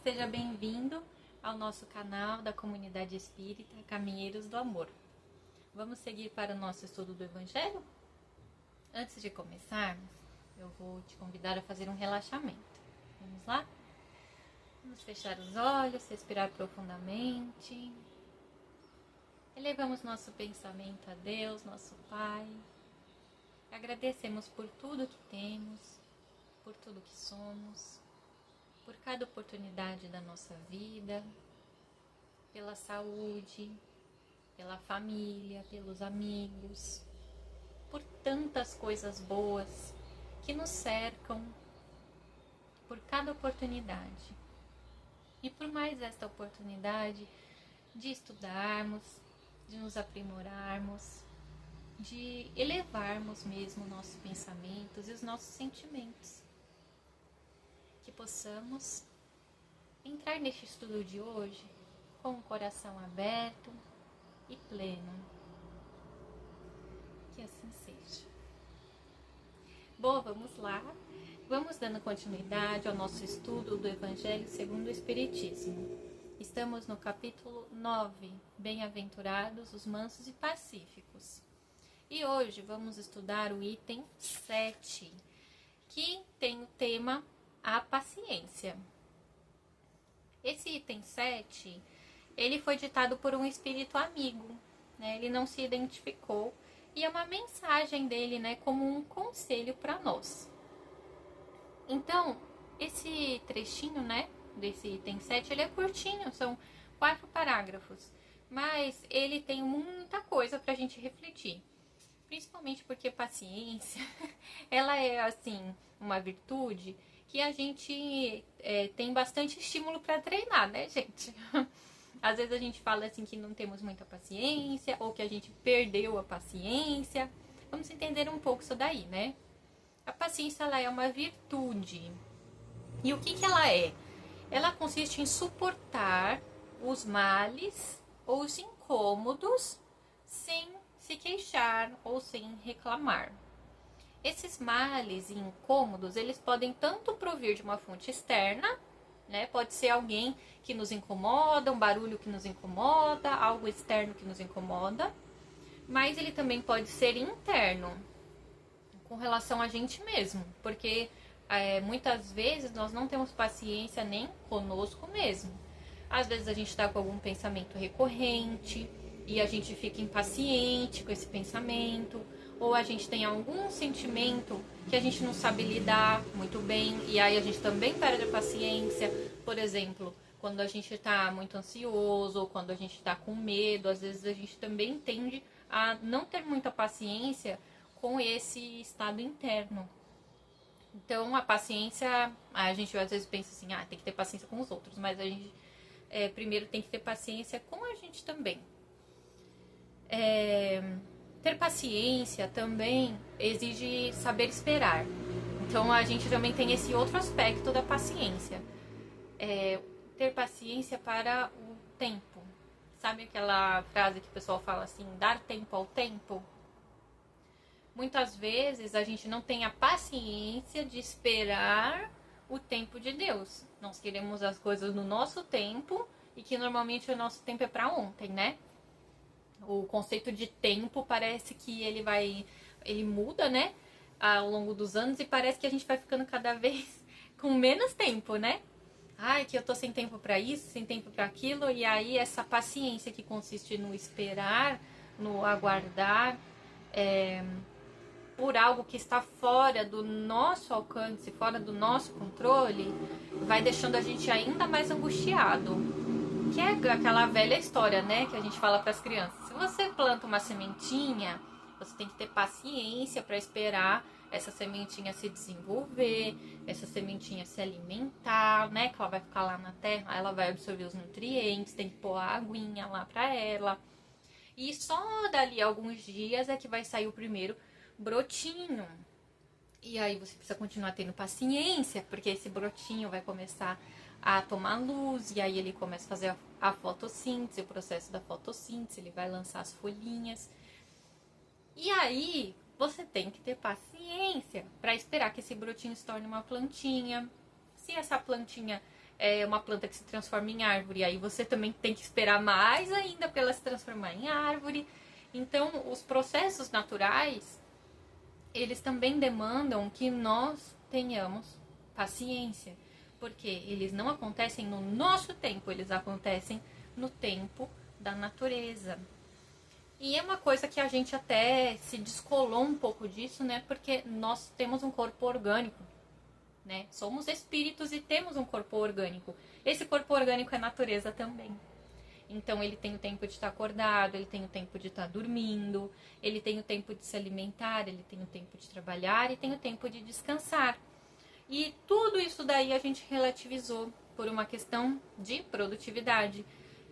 seja bem-vindo ao nosso canal da Comunidade Espírita Caminheiros do Amor. Vamos seguir para o nosso estudo do Evangelho? Antes de começarmos, eu vou te convidar a fazer um relaxamento. Vamos lá? Vamos fechar os olhos, respirar profundamente. Elevamos nosso pensamento a Deus, nosso Pai. Agradecemos por tudo que temos, por tudo que somos, por cada oportunidade da nossa vida, pela saúde, pela família, pelos amigos, por tantas coisas boas que nos cercam, por cada oportunidade. E por mais esta oportunidade de estudarmos, de nos aprimorarmos, de elevarmos mesmo nossos pensamentos e os nossos sentimentos. Que possamos entrar neste estudo de hoje com o coração aberto e pleno. Que assim seja. Bom, vamos lá. Vamos dando continuidade ao nosso estudo do Evangelho segundo o Espiritismo. Estamos no capítulo 9, Bem-aventurados os mansos e pacíficos. E hoje vamos estudar o item 7, que tem o tema a paciência. Esse item 7, ele foi ditado por um espírito amigo, né? Ele não se identificou e é uma mensagem dele, né, como um conselho para nós. Então, esse trechinho, né, desse item 7, ele é curtinho, são 4 parágrafos, mas ele tem muita coisa para a gente refletir. Principalmente porque paciência, ela é, assim, uma virtude que a gente tem bastante estímulo para treinar, né, gente? Às vezes a gente fala, assim, que não temos muita paciência, ou que a gente perdeu a paciência. Vamos entender um pouco isso daí, né? A paciência, ela é uma virtude. E o que ela é? Ela consiste em suportar os males ou os incômodos sem se queixar ou sem reclamar. Esses males e incômodos, eles podem tanto provir de uma fonte externa, né? Pode ser alguém que nos incomoda, um barulho que nos incomoda, algo externo que nos incomoda, mas ele também pode ser interno, com relação a gente mesmo, porque muitas vezes nós não temos paciência nem conosco mesmo. Às vezes a gente está com algum pensamento recorrente e a gente fica impaciente com esse pensamento, ou a gente tem algum sentimento que a gente não sabe lidar muito bem e aí a gente também perde a paciência. Por exemplo, quando a gente está muito ansioso ou quando a gente está com medo, às vezes a gente também tende a não ter muita paciência com esse estado interno. Então, a paciência, a gente às vezes pensa assim, tem que ter paciência com os outros, mas a gente primeiro tem que ter paciência com a gente também. Ter paciência também exige saber esperar. Então, a gente também tem esse outro aspecto da paciência. Ter paciência para o tempo. Sabe aquela frase que o pessoal fala assim, dar tempo ao tempo? Muitas vezes a gente não tem a paciência de esperar o tempo de Deus. Nós queremos as coisas no nosso tempo e que normalmente o nosso tempo é para ontem, né? O conceito de tempo parece que ele muda, né? Ao longo dos anos e parece que a gente vai ficando cada vez com menos tempo, né? Que eu tô sem tempo para isso, sem tempo para aquilo, e aí essa paciência que consiste no esperar, no aguardar, por algo que está fora do nosso alcance, fora do nosso controle, vai deixando a gente ainda mais angustiado. Que é aquela velha história, né, que a gente fala para as crianças. Se você planta uma sementinha, você tem que ter paciência para esperar essa sementinha se desenvolver, essa sementinha se alimentar, né, que ela vai ficar lá na terra, ela vai absorver os nutrientes, tem que pôr a aguinha lá para ela. E só dali a alguns dias é que vai sair o primeiro brotinho. E aí você precisa continuar tendo paciência, porque esse brotinho vai começar a tomar luz, e aí ele começa a fazer a fotossíntese, o processo da fotossíntese, ele vai lançar as folhinhas. E aí você tem que ter paciência para esperar que esse brotinho se torne uma plantinha. Se essa plantinha uma planta que se transforma em árvore. Aí você também tem que esperar mais ainda para ela se transformar em árvore. Então, os processos naturais, eles também demandam que nós tenhamos paciência, porque eles não acontecem no nosso tempo, eles acontecem no tempo da natureza. E é uma coisa que a gente até se descolou um pouco disso, né? Porque nós temos um corpo orgânico, né? Somos espíritos e temos um corpo orgânico. Esse corpo orgânico é natureza também. Então ele tem o tempo de estar acordado, ele tem o tempo de estar dormindo, ele tem o tempo de se alimentar, ele tem o tempo de trabalhar e tem o tempo de descansar. E tudo isso daí a gente relativizou por uma questão de produtividade.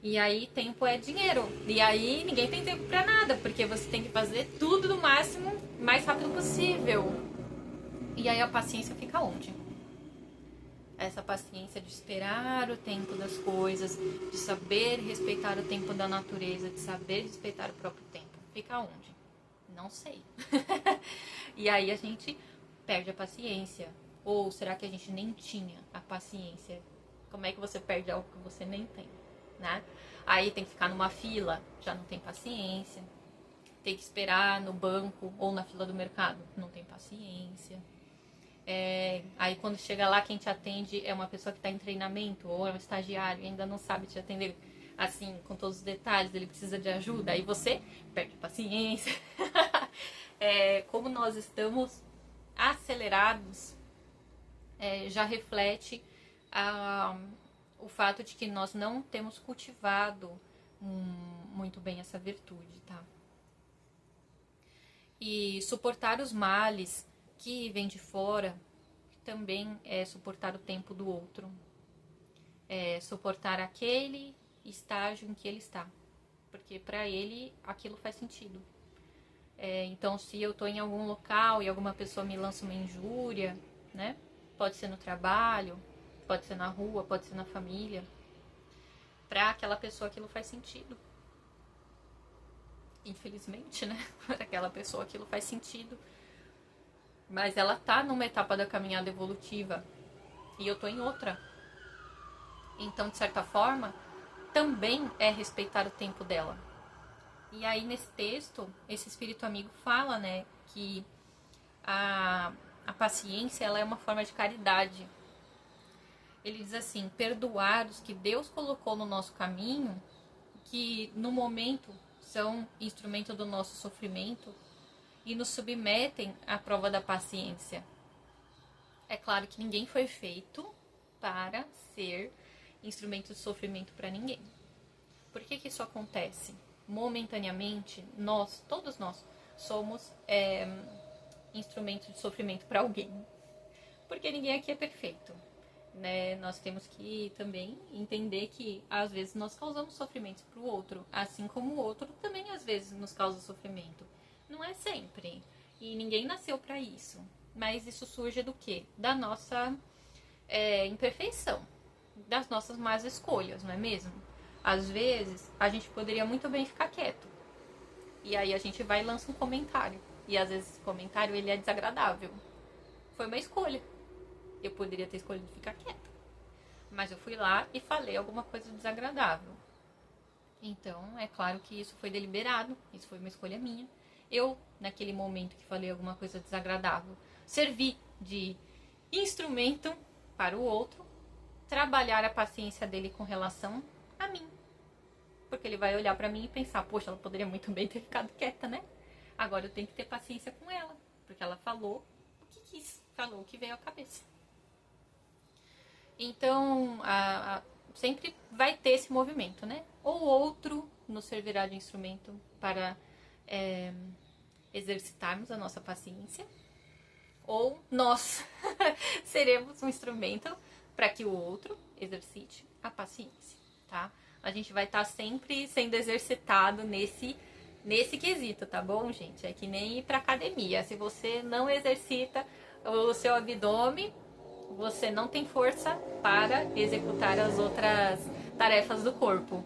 E aí tempo é dinheiro. E aí ninguém tem tempo pra nada, porque você tem que fazer tudo no máximo, mais rápido possível. E aí a paciência fica onde? Essa paciência de esperar o tempo das coisas, de saber respeitar o tempo da natureza, de saber respeitar o próprio tempo. Fica onde? Não sei. E aí a gente perde a paciência. Ou será que a gente nem tinha a paciência? Como é que você perde algo que você nem tem, né? Aí tem que ficar numa fila, já não tem paciência. Tem que esperar no banco ou na fila do mercado, não tem paciência. Aí quando chega lá, quem te atende é uma pessoa que está em treinamento ou é um estagiário e ainda não sabe te atender assim, com todos os detalhes, ele precisa de ajuda, aí você perde paciência. Como nós estamos acelerados, já reflete o fato de que nós não temos cultivado muito bem essa virtude, tá? E suportar os males que vem de fora também é suportar o tempo do outro, suportar aquele estágio em que ele está, porque para ele aquilo faz sentido. Então, se eu estou em algum local e alguma pessoa me lança uma injúria, né? Pode ser no trabalho, pode ser na rua, pode ser na família, para aquela pessoa aquilo faz sentido. Infelizmente, né? Para aquela pessoa aquilo faz sentido. Mas ela tá numa etapa da caminhada evolutiva e eu tô em outra. Então, de certa forma, também é respeitar o tempo dela. E aí, nesse texto, esse espírito amigo fala, né, que a paciência, ela é uma forma de caridade. Ele diz assim, perdoar os que Deus colocou no nosso caminho, que no momento são instrumento do nosso sofrimento, e nos submetem à prova da paciência. É claro que ninguém foi feito para ser instrumento de sofrimento para ninguém. Por que isso acontece? Momentaneamente, todos nós, somos instrumento de sofrimento para alguém. Porque ninguém aqui é perfeito, né? Nós temos que também entender que às vezes nós causamos sofrimentos para o outro, assim como o outro também às vezes nos causa sofrimento. Não é sempre. E ninguém nasceu para isso. Mas isso surge do quê? Da nossa imperfeição. Das nossas más escolhas, não é mesmo? Às vezes, a gente poderia muito bem ficar quieto. E aí a gente vai e lança um comentário. E às vezes esse comentário ele é desagradável. Foi uma escolha. Eu poderia ter escolhido ficar quieta. Mas eu fui lá e falei alguma coisa desagradável. Então, é claro que isso foi deliberado. Isso foi uma escolha minha. Eu, naquele momento que falei alguma coisa desagradável, servi de instrumento para o outro, trabalhar a paciência dele com relação a mim. Porque ele vai olhar para mim e pensar, poxa, ela poderia muito bem ter ficado quieta, né? Agora eu tenho que ter paciência com ela, porque ela falou o que quis, falou o que veio à cabeça. Então, sempre vai ter esse movimento, né? Ou outro nos servirá de instrumento para exercitarmos a nossa paciência, ou nós seremos um instrumento para que o outro exercite a paciência, tá? A gente vai estar sempre sendo exercitado nesse quesito, tá bom, gente? É que nem ir pra academia. Se você não exercita o seu abdômen, você não tem força para executar as outras tarefas do corpo.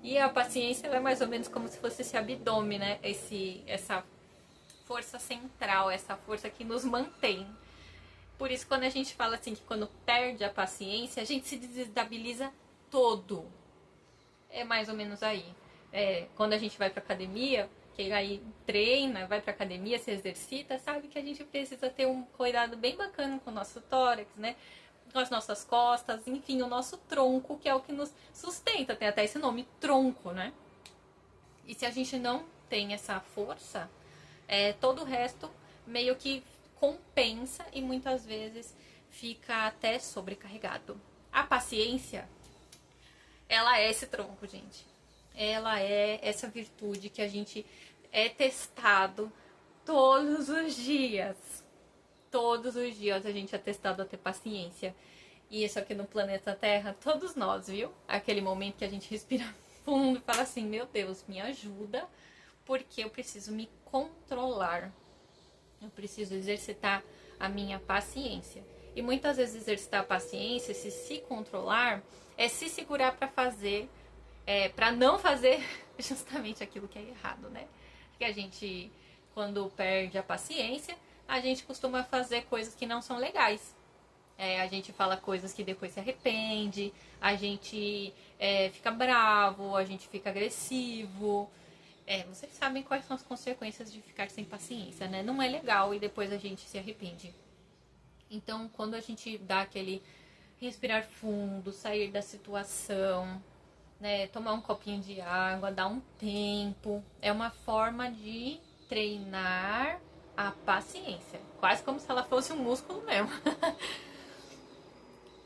E a paciência é mais ou menos como se fosse esse abdômen, né? Essa força central, essa força que nos mantém Por isso, quando a gente fala assim que quando perde a paciência, a gente se desestabiliza todo. É mais ou menos aí. Quando a gente vai pra academia, que aí treina, vai pra academia, se exercita, sabe que a gente precisa ter um cuidado bem bacana com o nosso tórax, né? Com as nossas costas, enfim, o nosso tronco, que é o que nos sustenta. Tem até esse nome, tronco, né? E se a gente não tem essa força, todo o resto meio que compensa e muitas vezes fica até sobrecarregado. A paciência, ela é esse tronco, gente. Ela é essa virtude que a gente é testado todos os dias. Todos os dias a gente é testado a ter paciência. E isso aqui no planeta Terra, todos nós, viu? Aquele momento que a gente respira fundo e fala assim, meu Deus, me ajuda, porque eu preciso me controlar. Eu preciso exercitar a minha paciência. E muitas vezes exercitar a paciência, se controlar, é se segurar para fazer, para não fazer justamente aquilo que é errado, né? Porque a gente, quando perde a paciência, a gente costuma fazer coisas que não são legais. A gente fala coisas que depois se arrepende, a gente fica bravo, a gente fica agressivo. Vocês sabem quais são as consequências de ficar sem paciência, né? Não é legal e depois a gente se arrepende. Então, quando a gente dá aquele respirar fundo, sair da situação, né? Tomar um copinho de água, dar um tempo, é uma forma de treinar a paciência. Quase como se ela fosse um músculo mesmo.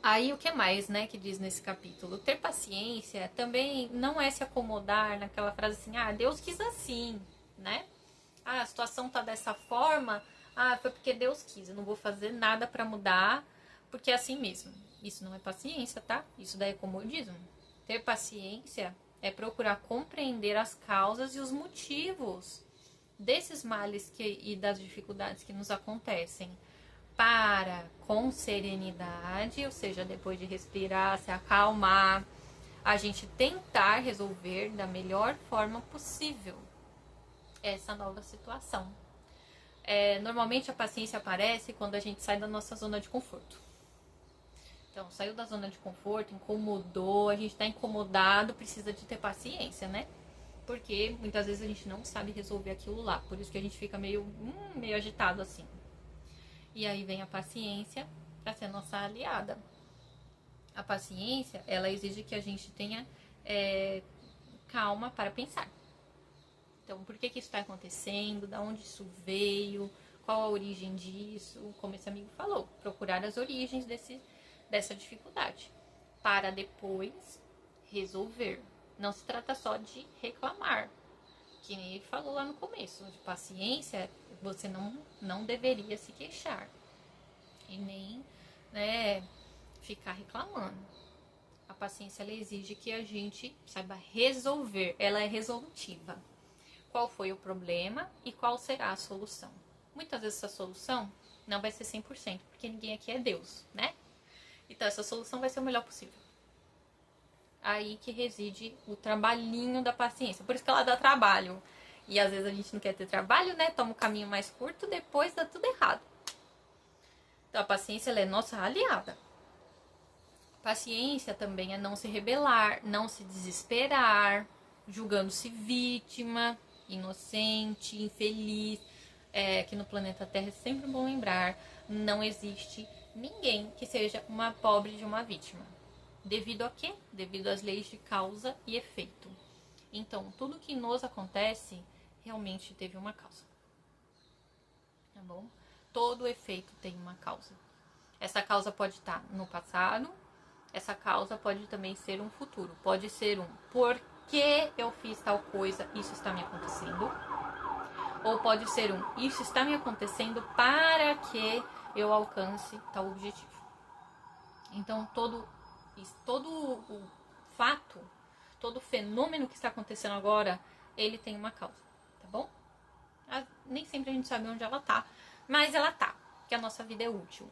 Aí o que mais, né, que diz nesse capítulo? Ter paciência também não é se acomodar naquela frase assim, Deus quis assim, né? A situação tá dessa forma, foi porque Deus quis, eu não vou fazer nada pra mudar, porque é assim mesmo. Isso não é paciência, tá? Isso daí é comodismo. Ter paciência é procurar compreender as causas e os motivos desses males e das dificuldades que nos acontecem, para, com serenidade, ou seja, depois de respirar, se acalmar, a gente tentar resolver da melhor forma possível essa nova situação. Normalmente a paciência aparece quando a gente sai da nossa zona de conforto. Então, saiu da zona de conforto, incomodou, a gente tá incomodado, precisa de ter paciência, né? Porque muitas vezes a gente não sabe resolver aquilo lá, por isso que a gente fica meio agitado assim. E aí vem a paciência para ser nossa aliada. A paciência, ela exige que a gente tenha calma para pensar. Então, por que isso está acontecendo? Da onde isso veio? Qual a origem disso? Como esse amigo falou, procurar as origens dessa dificuldade. Para depois resolver. Não se trata só de reclamar. Que nem ele falou lá no começo. De paciência, você não deveria se queixar. E nem, né, ficar reclamando. A paciência, ela exige que a gente saiba resolver. Ela é resolutiva. Qual foi o problema e qual será a solução? Muitas vezes essa solução não vai ser 100%, porque ninguém aqui é Deus, né? Então essa solução vai ser o melhor possível. Aí que reside o trabalhinho da paciência. Por isso que ela dá trabalho. E às vezes a gente não quer ter trabalho, né? Toma o caminho mais curto, depois dá tudo errado. Então a paciência, ela é nossa aliada. Paciência também é não se rebelar, não se desesperar, julgando-se vítima, inocente, infeliz. Que no planeta Terra é sempre bom lembrar, não existe ninguém que seja uma pobre de uma vítima. Devido a quê? Devido às leis de causa e efeito. Então, tudo que nos acontece realmente teve uma causa. Tá bom? Todo efeito tem uma causa. Essa causa pode estar no passado, essa causa pode também ser um futuro. Pode ser por que eu fiz tal coisa, isso está me acontecendo. Ou pode ser isso está me acontecendo para que eu alcance tal objetivo. Então, todo o fato, todo o fenômeno que está acontecendo agora, ele tem uma causa, tá bom? Nem sempre a gente sabe onde ela tá, mas ela tá, que a nossa vida é útil.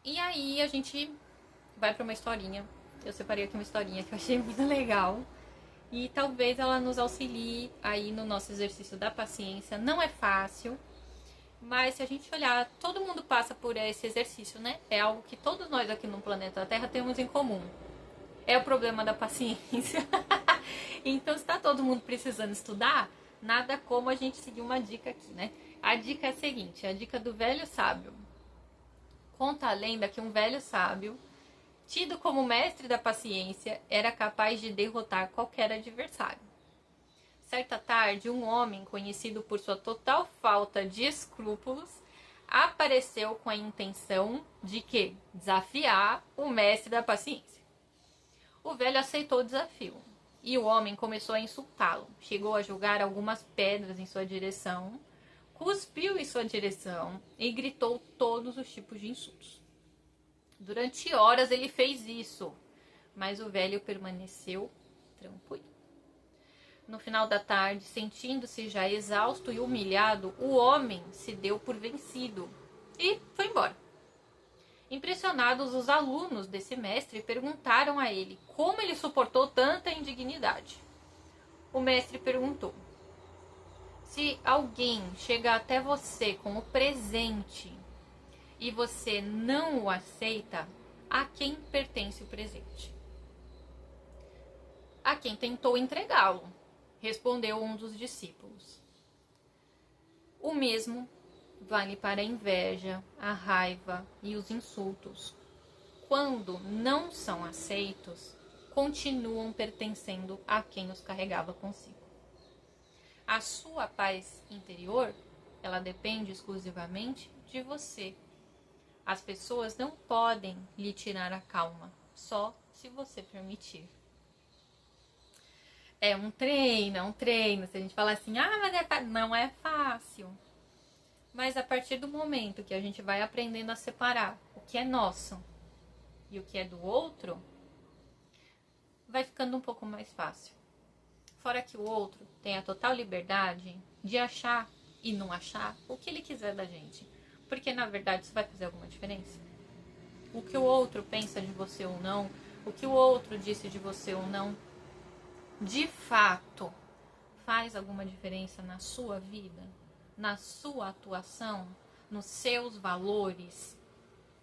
E aí a gente vai para uma historinha. Eu separei aqui uma historinha que eu achei muito legal. E talvez ela nos auxilie aí no nosso exercício da paciência. Não é fácil, Mas se a gente olhar, todo mundo passa por esse exercício, né? É algo que todos nós aqui no planeta Terra temos em comum. É o problema da paciência. Então, se tá todo mundo precisando estudar, nada como a gente seguir uma dica aqui, né? A dica é a seguinte, a dica do velho sábio. Conta a lenda que um velho sábio, tido como mestre da paciência, era capaz de derrotar qualquer adversário. Certa tarde, um homem conhecido por sua total falta de escrúpulos apareceu com a intenção de que desafiar o mestre da paciência. O velho aceitou o desafio e o homem começou a insultá-lo. Chegou a jogar algumas pedras em sua direção, cuspiu em sua direção e gritou todos os tipos de insultos. Durante horas ele fez isso, mas o velho permaneceu tranquilo. No final da tarde, sentindo-se já exausto e humilhado, o homem se deu por vencido e foi embora. Impressionados, os alunos desse mestre perguntaram a ele como ele suportou tanta indignidade. O mestre perguntou: se alguém chega até você com o presente e você não o aceita, a quem pertence o presente? A quem tentou entregá-lo, respondeu um dos discípulos. O mesmo vale para a inveja, a raiva e os insultos. Quando não são aceitos, continuam pertencendo a quem os carregava consigo. A sua paz interior, ela depende exclusivamente de você. As pessoas não podem lhe tirar a calma, só se você permitir. É um treino. Se a gente falar assim, mas não é fácil. Mas a partir do momento que a gente vai aprendendo a separar o que é nosso e o que é do outro, vai ficando um pouco mais fácil. Fora que o outro tem a total liberdade de achar e não achar o que ele quiser da gente. Porque, na verdade, isso vai fazer alguma diferença? O que o outro pensa de você ou não, o que o outro disse de você ou não, de fato, faz alguma diferença na sua vida, na sua atuação, nos seus valores?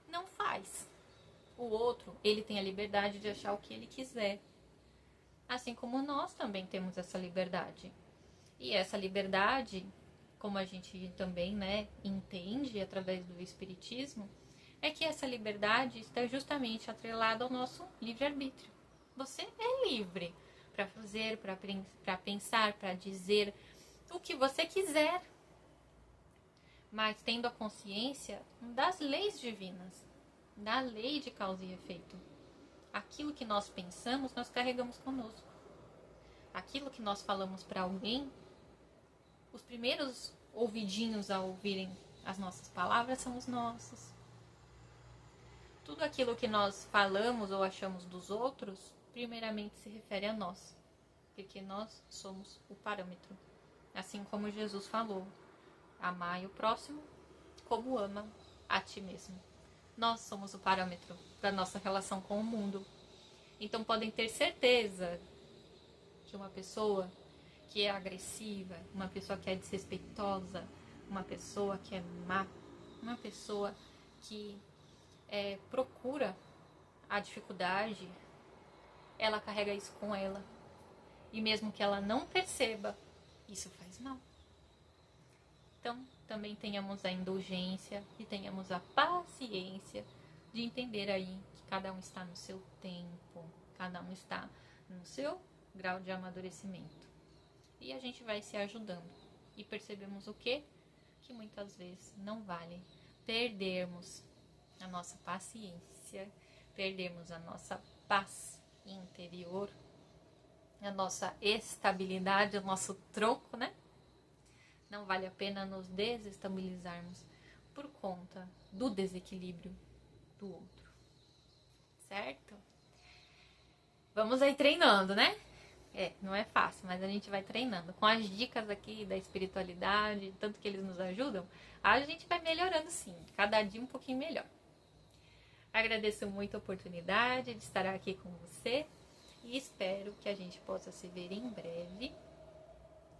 Não faz. O outro, ele tem a liberdade de achar o que ele quiser. Assim como nós também temos essa liberdade. E essa liberdade, como a gente também, entende através do Espiritismo, é que essa liberdade está justamente atrelada ao nosso livre-arbítrio. Você é livre para fazer, para pensar, para dizer o que você quiser, mas tendo a consciência das leis divinas, da lei de causa e efeito. Aquilo que nós pensamos, nós carregamos conosco. Aquilo que nós falamos para alguém, os primeiros ouvidinhos a ouvirem as nossas palavras são os nossos. Tudo aquilo que nós falamos ou achamos dos outros, primeiramente se refere a nós, porque nós somos o parâmetro. Assim como Jesus falou, amai o próximo como ama a ti mesmo. Nós somos o parâmetro da nossa relação com o mundo. Então podem ter certeza que uma pessoa que é agressiva, uma pessoa que é desrespeitosa, uma pessoa que é má, uma pessoa que procura a dificuldade, ela carrega isso com ela. E mesmo que ela não perceba, isso faz mal. Então, também tenhamos a indulgência e tenhamos a paciência de entender aí que cada um está no seu tempo, cada um está no seu grau de amadurecimento. E a gente vai se ajudando. E percebemos o quê? Que muitas vezes não vale perdermos a nossa paciência, perdermos a nossa paz interior, a nossa estabilidade, o nosso tronco, Não vale a pena nos desestabilizarmos por conta do desequilíbrio do outro. Certo? Vamos aí treinando, não é fácil, mas a gente vai treinando. Com as dicas aqui da espiritualidade, tanto que eles nos ajudam, a gente vai melhorando sim, cada dia um pouquinho melhor. Agradeço muito a oportunidade de estar aqui com você e espero que a gente possa se ver em breve.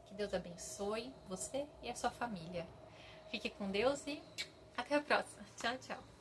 Que Deus abençoe você e a sua família. Fique com Deus e até a próxima. Tchau, tchau.